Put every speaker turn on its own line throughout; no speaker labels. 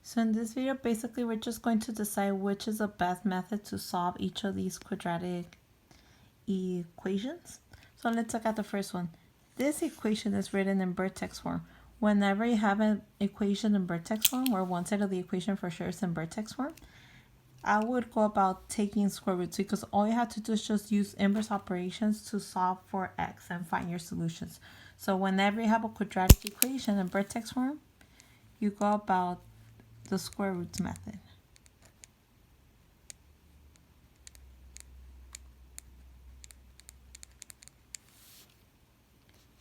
So in this video, basically, we're just going to decide which is the best method to solve each of these quadratic equations. So let's look at the first one. This equation is written in vertex form. Whenever you have an equation in vertex form, or one side of the equation for sure is in vertex form, I would go about taking square roots, because all you have to do is just use inverse operations to solve for x and find your solutions. So whenever you have a quadratic equation in vertex form, you go about the square roots method.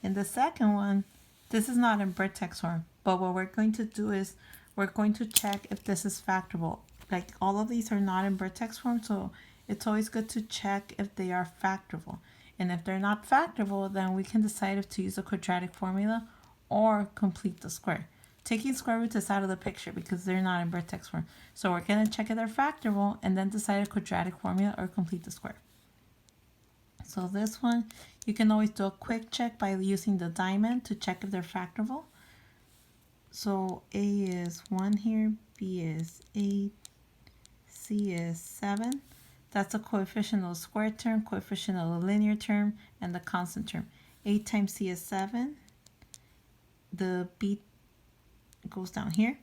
In the second one, this is not in vertex form, but what we're going to do is we're going to check if this is factorable. Like, all of these are not in vertex form, so it's always good to check if they are factorable. And if they're not factorable, then we can decide if to use a quadratic formula or complete the square. Taking square roots is out of the picture because they're not in vertex form. So we're going to check if they're factorable and then decide a quadratic formula or complete the square. So this one, you can always do a quick check by using the diamond to check if they're factorable. So A is 1 here, B is 8, C is 7. That's the coefficient of the square term, coefficient of the linear term, and the constant term. 8 times C is 7. The B goes down here.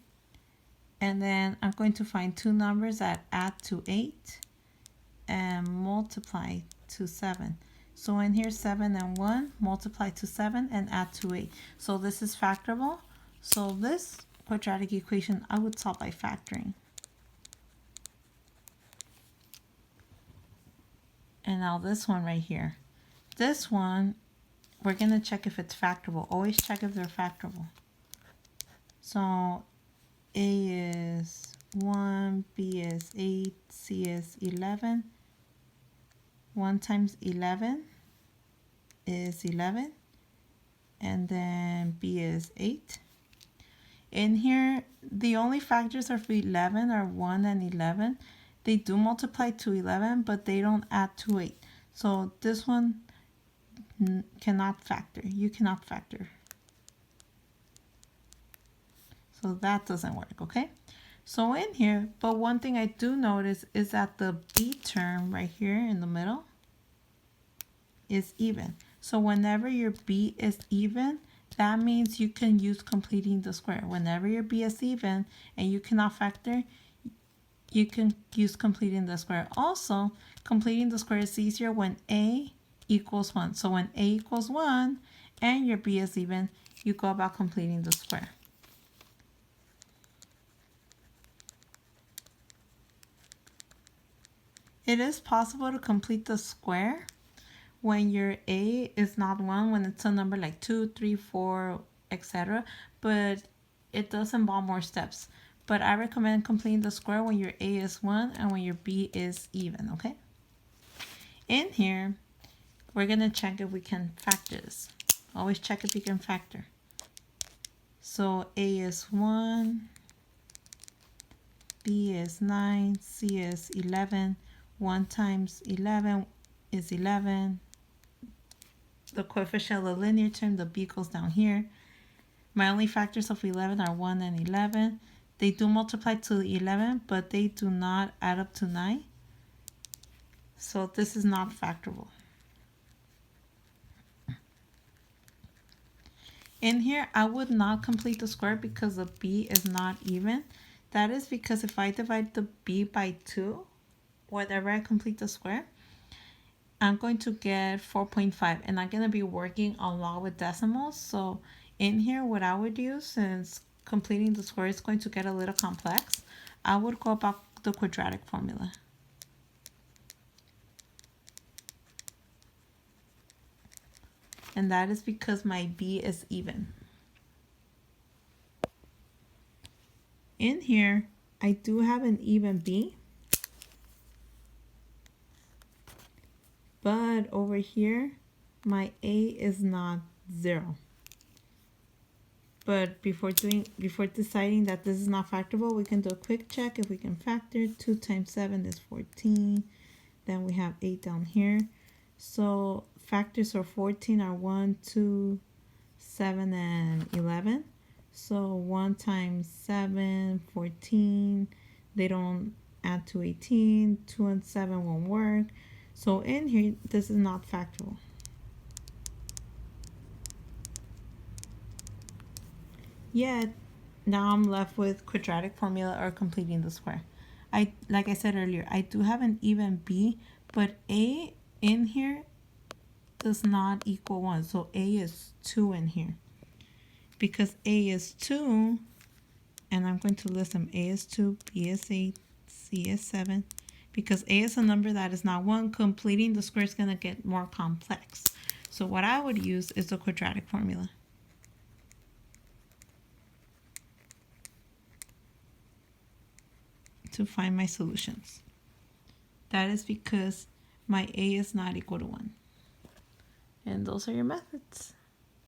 And then I'm going to find two numbers that add to 8 and multiply to 7. So in here, 7 and 1, multiply to 7 and add to 8. So this is factorable. So this quadratic equation, I would solve by factoring. And now this one right here. This one, we're going to check if it's factorable. Always check if they're factorable. So A is 1, B is 8, C is 11. 1 times 11 is 11. And then B is 8. In here, the only factors of 11 are 1 and 11. They do multiply to 11, but they don't add to 8. So this one cannot factor. You cannot factor. So that doesn't work, okay? So in here, but one thing I do notice is that the B term right here in the middle is even. So whenever your B is even, that means you can use completing the square. Whenever your B is even and you cannot factor, you can use completing the square. Also, completing the square is easier when A equals 1. So when A equals 1 and your B is even, you go about completing the square. It is possible to complete the square when your A is not 1, when it's a number like 2, 3, 4, etc. But it does involve more steps. But I recommend completing the square when your A is 1 and when your B is even, okay? In here, we're going to check if we can factor this. Always check if you can factor. So A is 1, B is 9, C is 11. 1 times 11 is 11. The coefficient of the linear term, the B goes down here. My only factors of 11 are 1 and 11. They do multiply to 11, but they do not add up to 9. So this is not factorable. In here, I would not complete the square because the B is not even. That is because if I divide the B by 2, whenever I complete the square, I'm going to get 4.5, and I'm going to be working a lot with decimals. So in here, what I would use, since completing the square is going to get a little complex, I would go about the quadratic formula. And that is because my B is even. In here, I do have an even B. But over here, my A is not 0. But before deciding that this is not factorable, we can do a quick check if we can factor. 2 times 7 is 14. Then we have 8 down here. So factors for 14 are 1, 2, 7, and 11. So 1 times 7, 14. They don't add to 18. 2 and 7 won't work. So in here, this is not factorable. Yet, now I'm left with quadratic formula or completing the square. Like I said earlier, I do have an even b, but a in here does not equal 1. So a is 2 in here. Because a is 2, and I'm going to list them. A is 2, B is 8, C is 7. Because a is a number that is not 1, completing the square is going to get more complex. So what I would use is the quadratic formula to find my solutions. That is because my a is not equal to 1. And those are your methods.